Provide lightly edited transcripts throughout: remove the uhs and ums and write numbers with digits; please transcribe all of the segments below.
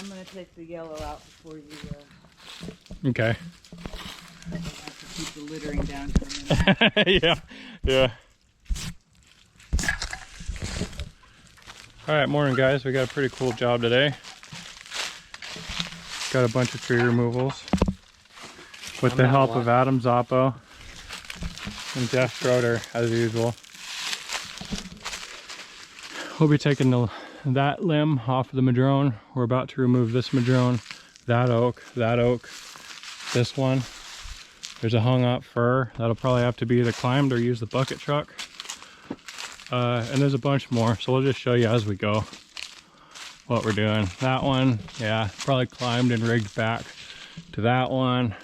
I'm gonna take the yellow out before you. Okay. I have to keep the littering down for a minute. Yeah, yeah. All right, morning guys. We got a pretty cool job today. Got a bunch of tree removals with the help of Adam Zoppo and Jeff Schroeder as usual. We'll be taking that limb off of the madrone. We're about to remove this madrone, that oak, this one. There's a hung up fir that'll probably have to be either climbed or use the bucket truck. And there's a bunch more, so we'll just show you as we go what we're doing. That one, yeah, probably climbed and rigged back to that one,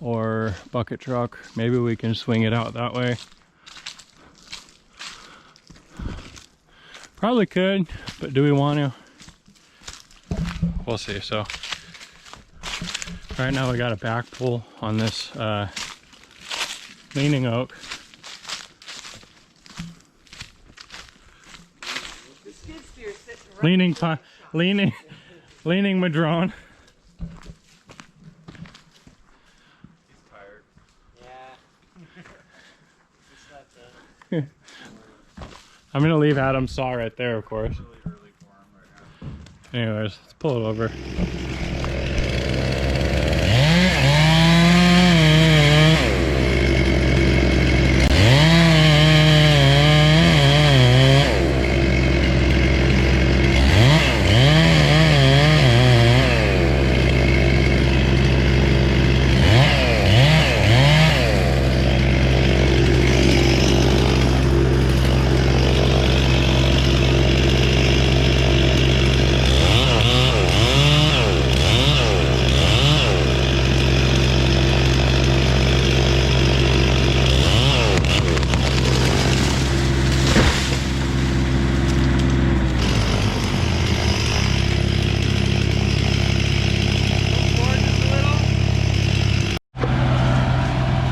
or bucket truck. Maybe we can swing it out that way. Probably could, but do we want to? We'll see. So right now we got a back pull on this leaning oak. Leaning madrone. He's tired. Yeah. I'm gonna leave Adam's saw right there, of course. Really early for him right now. Anyways, let's pull it over.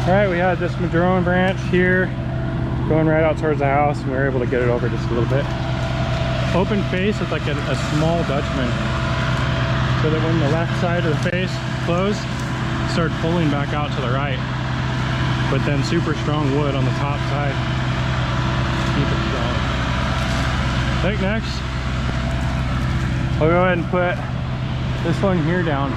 Alright, we had this madrone branch here going right out towards the house, and we were able to get it over just a little bit. Open face with like a small Dutchman, so that when the left side of the face closed, start pulling back out to the right. But then super strong wood on the top side. Keep it strong. I think next, I'll go ahead and put this one here down.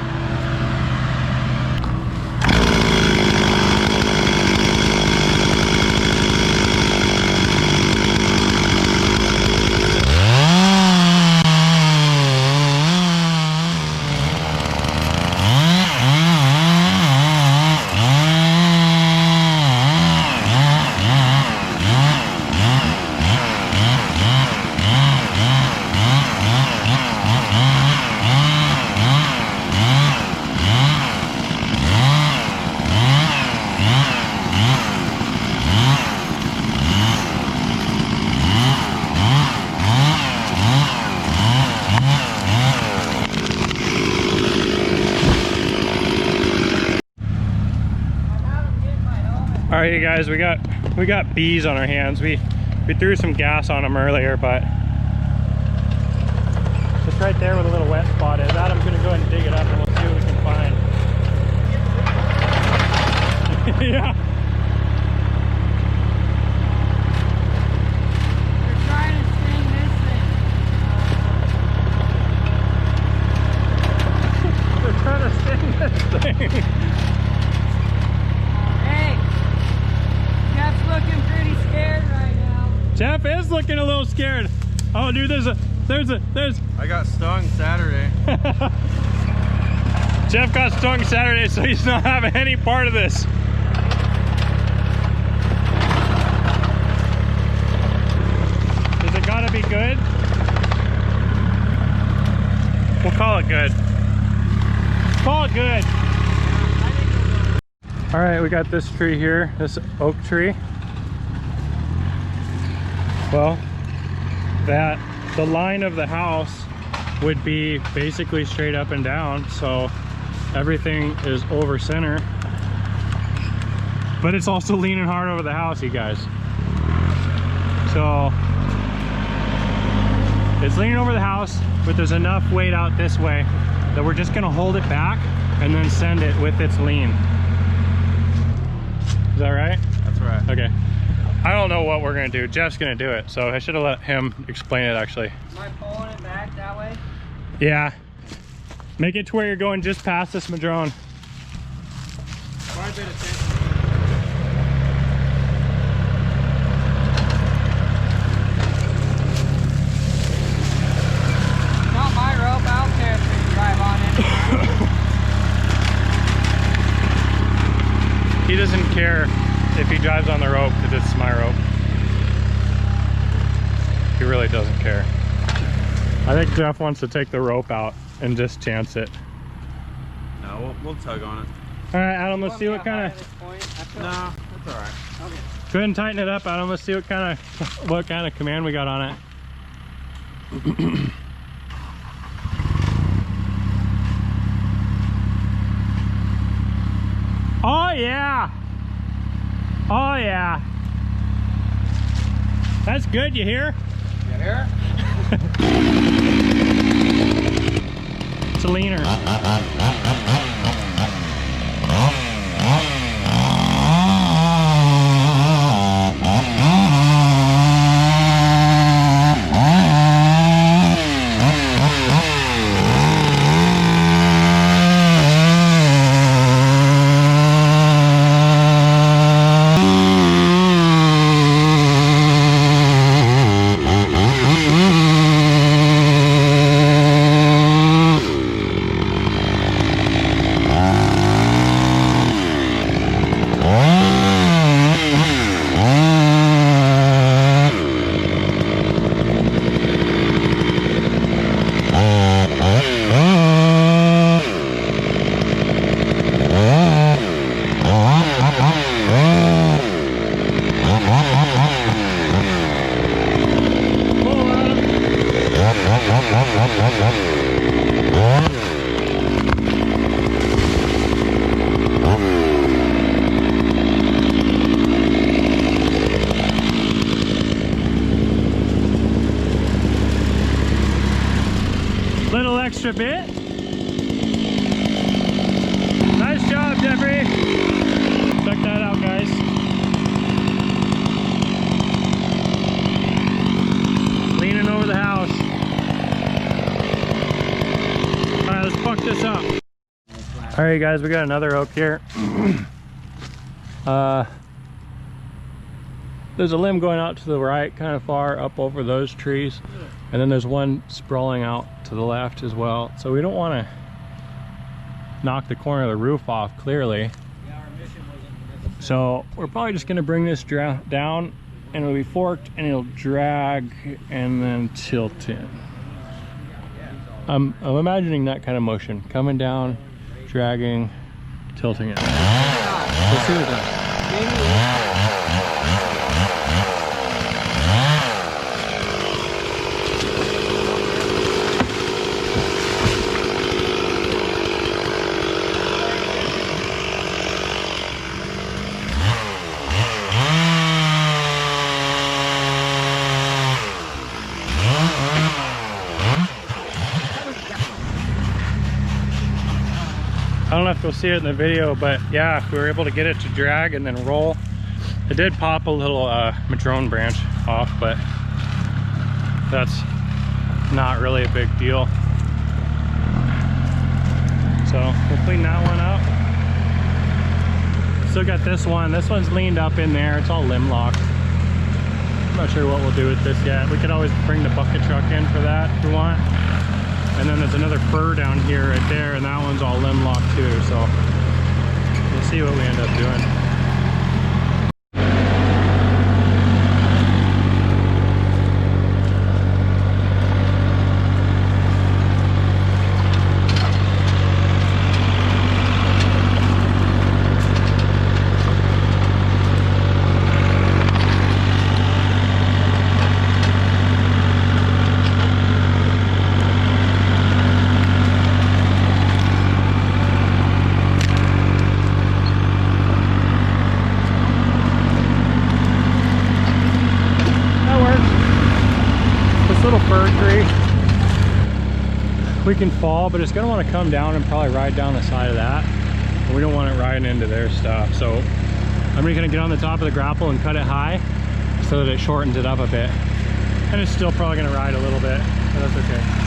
All right, you guys, we got bees on our hands. We threw some gas on them earlier, but just right there where the little wet spot is. Adam's gonna go ahead and dig it up, and we'll see what we can find. Yeah. They're trying to sting this thing. They're trying to sting this thing. Jeff's looking pretty scared right now. Jeff is looking a little scared. Oh, dude, there's. I got stung Saturday. Jeff got stung Saturday, so he's not having any part of this. Is it gotta be good? We'll call it good. Call it good. All right, we got this tree here, this oak tree. Well, the line of the house would be basically straight up and down, so everything is over center. But it's also leaning hard over the house, you guys. So it's leaning over the house, but there's enough weight out this way that we're just gonna hold it back and then send it with its lean. Is that right? That's right. Okay. I don't know what we're gonna do. Jeff's gonna do it, so I should have let him explain it actually. Am I pulling it back that way? Yeah. Make it to where you're going just past this madrone. Quite a bit of tension. Not my rope, I don't care if you drive on it. He doesn't care if he drives on the rope because it's my rope. He really doesn't care. I think Jeff wants to take the rope out and just chance it. No, we'll tug on it. All right, Adam, let's see what kind of. No, that's all right. Go ahead and tighten it up, Adam. Let's see what kind of command we got on it. Oh yeah! Oh yeah! That's good. You hear? You hear? It's a leaner. Little extra bit. Nice job, Jeffrey. Check that out, guys. Leaning over the house. All right, let's fuck this up. All right, guys, we got another oak here. There's a limb going out to the right, kind of far up over those trees. And then there's one sprawling out to the left as well. So we don't want to knock the corner of the roof off, clearly. So we're probably just going to bring this down, and it'll be forked, and it'll drag and then tilt in. I'm imagining that kind of motion, coming down, dragging, tilting it. Let's see what that. I don't know if you'll see it in the video, but yeah, we were able to get it to drag and then roll. It did pop a little madrone branch off, but that's not really a big deal. So we'll clean that one up. Still got this one. This one's leaned up in there. It's all limb locked. I'm not sure what we'll do with this yet. We could always bring the bucket truck in for that if we want. And then there's another fur down here right there, and that one's all limb locked too, so we'll see what we end up doing. Little fir tree. we can fall, but it's gonna want to come down and probably ride down the side of that. And we don't want it riding into their stuff. So I'm gonna get on the top of the grapple and cut it high so that it shortens it up a bit. And it's still probably gonna ride a little bit, but that's okay.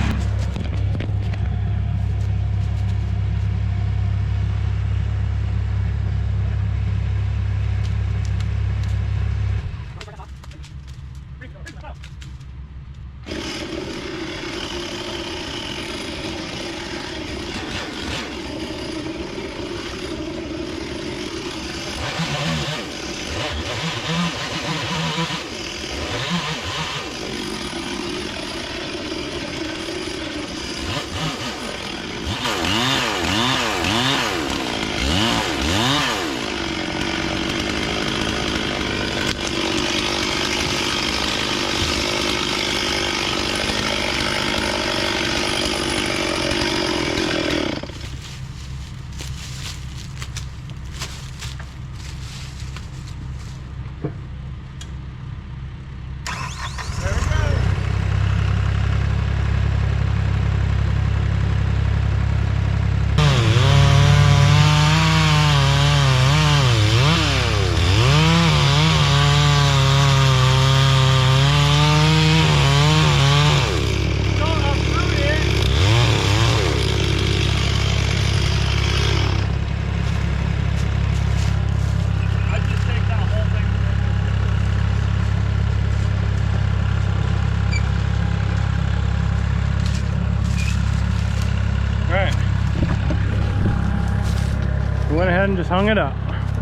Went ahead and just hung it up.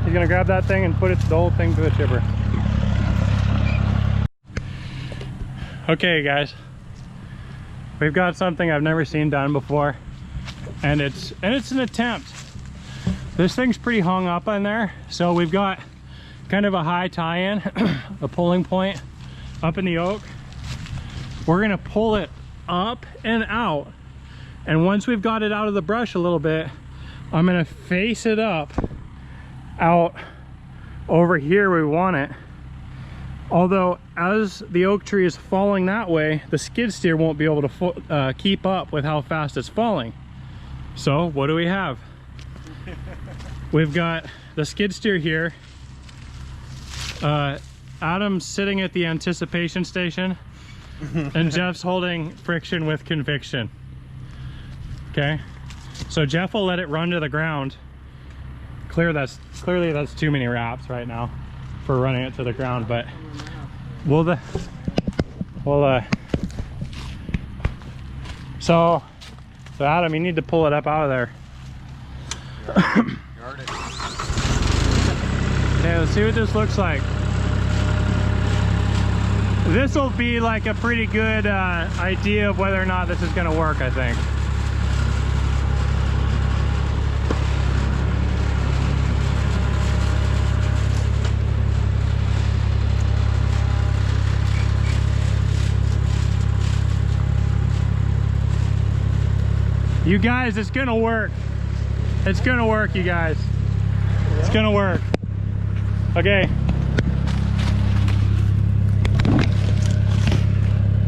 He's gonna grab that thing and put the whole thing to the chipper. Okay guys, we've got something I've never seen done before, and it's an attempt. This thing's pretty hung up in there, so we've got kind of a high tie-in, a pulling point up in the oak. We're gonna pull it up and out, and once we've got it out of the brush a little bit, I'm gonna face it up out over here where we want it. Although as the oak tree is falling that way, the skid steer won't be able to keep up with how fast it's falling. So what do we have? We've got the skid steer here. Adam's sitting at the anticipation station and Jeff's holding friction with conviction. Okay. So Jeff will let it run to the ground. Clearly that's too many wraps right now for running it to the ground, but so Adam, you need to pull it up out of there. Okay, let's see what this looks like. This will be like a pretty good idea of whether or not this is going to work, I think. You guys, it's gonna work. It's gonna work, you guys. It's gonna work. Okay.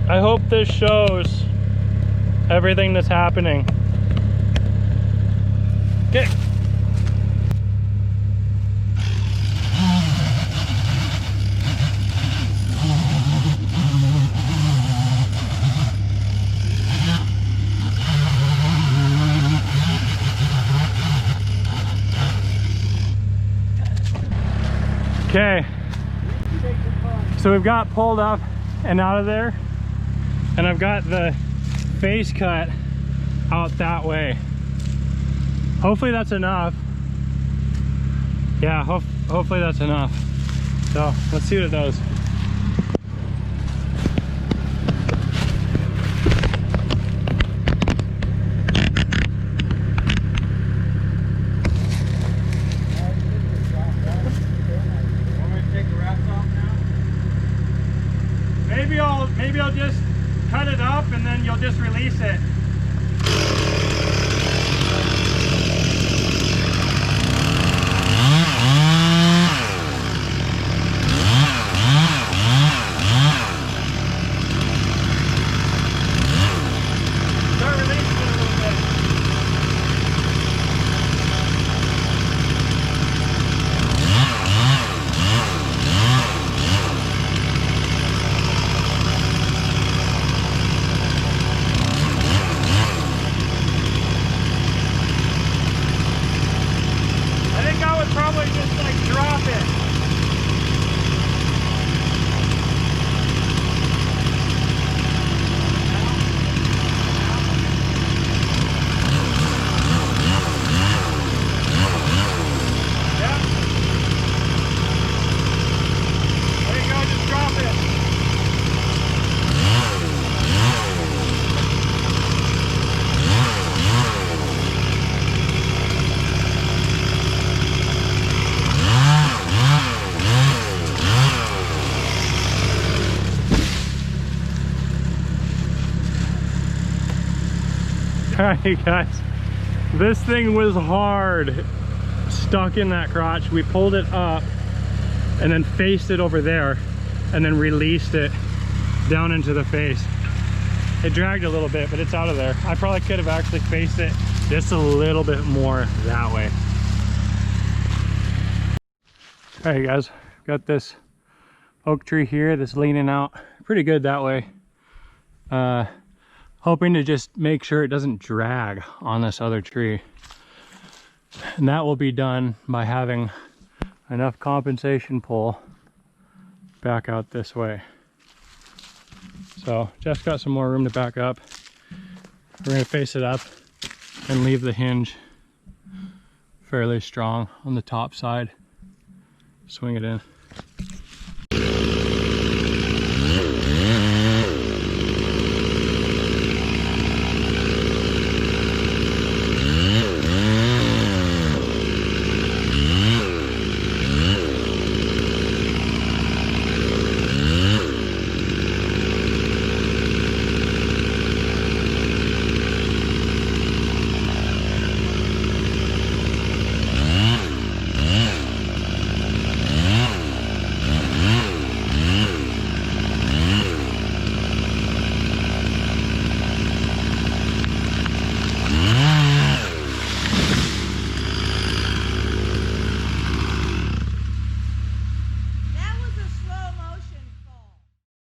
I hope this shows everything that's happening. Okay. Okay, so we've got pulled up and out of there, and I've got the face cut out that way. Hopefully that's enough. Yeah, hopefully that's enough. So let's see what it does. Maybe I'll just cut it up and then you'll just release it. Start releasing it a Alright guys, this thing was hard, stuck in that crotch. We pulled it up and then faced it over there and then released it down into the face. It dragged a little bit, but it's out of there. I probably could have actually faced it just a little bit more that way. Alright guys, got this oak tree here that's leaning out pretty good that way. Hoping to just make sure it doesn't drag on this other tree. And that will be done by having enough compensation pull back out this way. So Jeff's got some more room to back up. We're gonna face it up and leave the hinge fairly strong on the top side. Swing it in.